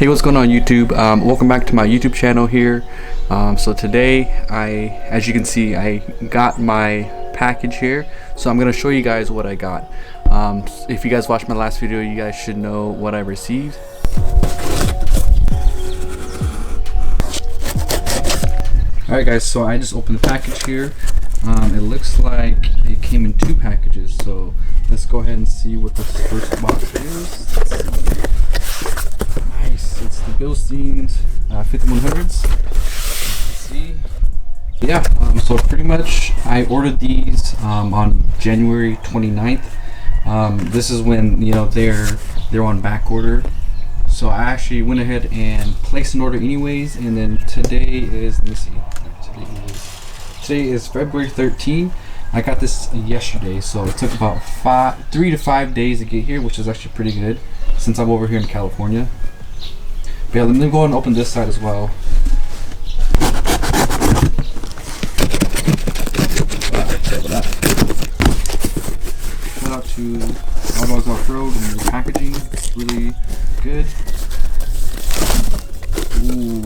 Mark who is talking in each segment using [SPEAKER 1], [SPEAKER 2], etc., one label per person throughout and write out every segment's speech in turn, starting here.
[SPEAKER 1] Hey, what's going on YouTube? Welcome back to my YouTube channel here. So today as you can see, I got my package here, so I'm gonna show you guys what I got. If you guys watched my last video, you guys should know what I received. Alright guys, so I just opened the package here. It looks like it came in two packages, so let's go ahead and see what the first box is. Nice, it's the Bilstein's 5100s. Let's see. Yeah, so pretty much I ordered these on January 29th. This is when, you know, they're on back order. So I actually went ahead and placed an order anyways, and then today is, let me see, today is February 13th. I got this yesterday, so it took about 3 to 5 days to get here, which is actually pretty good since I'm over here in California. But yeah, let me go ahead and open this side as well. Shout out to Alldogs Offroad and the packaging, it's really good. Ooh,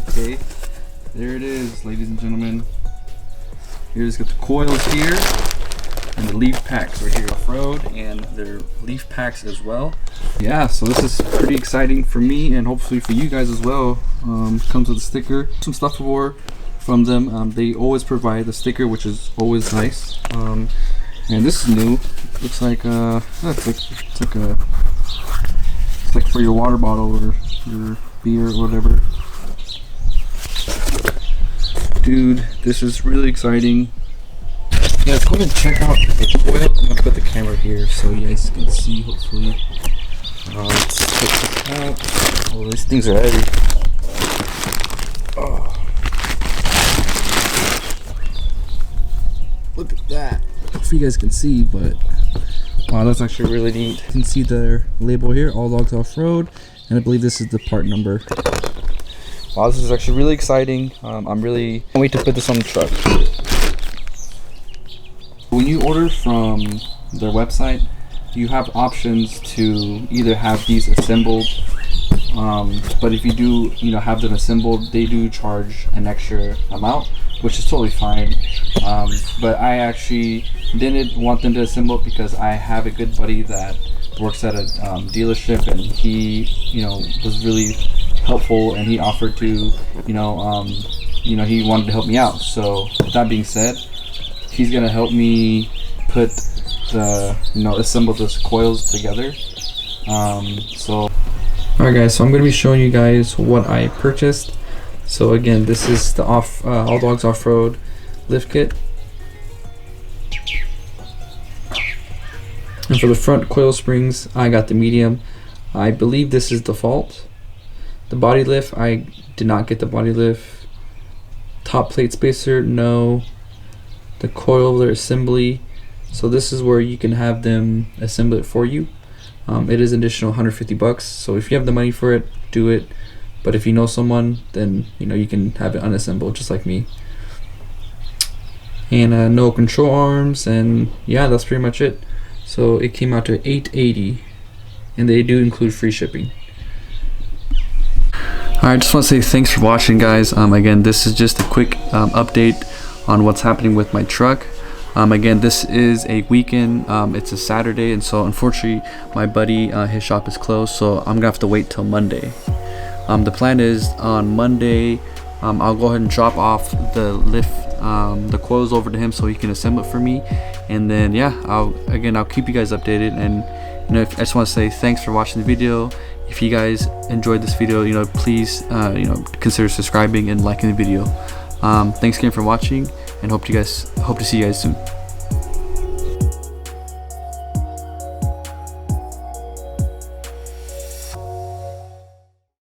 [SPEAKER 1] okay, there it is, ladies and gentlemen. Here's got the coils here and the leaf packs right here, Offroad, and their leaf packs as well. Yeah, so this is pretty exciting for me and hopefully for you guys as well. Comes with a sticker, some stuff from them. They always provide the sticker, which is always nice. And this is new. Looks like it's like for your water bottle or your beer or whatever. Dude, this is really exciting. Yeah, let's go ahead and check out the coil. I'm gonna put the camera here so you guys can see, hopefully. Let's check this out. Oh, these things are heavy. Oh. Look at that. I don't know if you guys can see, but wow, that's actually really neat. You can see their label here, Alldogs Offroad, and I believe this is the part number. Wow, this is actually really exciting. I'm really can't wait to put this on the truck. When you order from their website, you have options to either have these assembled, but if you do, have them assembled, they do charge an extra amount, which is totally fine. But I actually didn't want them to assemble it because I have a good buddy that works at a dealership, and he, was really helpful, and he offered to, he wanted to help me out. So with that being said, he's gonna help me put the, assemble those coils together. So alright guys, so I'm gonna be showing you guys what I purchased. So again, this is the Alldogs Offroad Liftkit. And for the front coil springs, I got the medium. I believe this is default. The body lift, I did not get the body lift. Top plate spacer, no. The coil assembly, so this is where you can have them assemble it for you. It is an additional $150, so if you have the money for it, do it. But if you know someone, then you can have it unassembled just like me. And no control arms, and yeah, that's pretty much it. So it came out to $880, and they do include free shipping. Alright, just want to say thanks for watching, guys. Again, this is just a quick update on what's happening with my truck. Again, this is a weekend. It's a Saturday, and so unfortunately my buddy, his shop is closed, so I'm gonna have to wait till Monday. The plan is on Monday, I'll go ahead and drop off the coils over to him so he can assemble it for me, and then yeah, I'll keep you guys updated. And I just want to say thanks for watching the video. If you guys enjoyed this video, please consider subscribing and liking the video. Thanks again for watching, and hope to see you guys soon.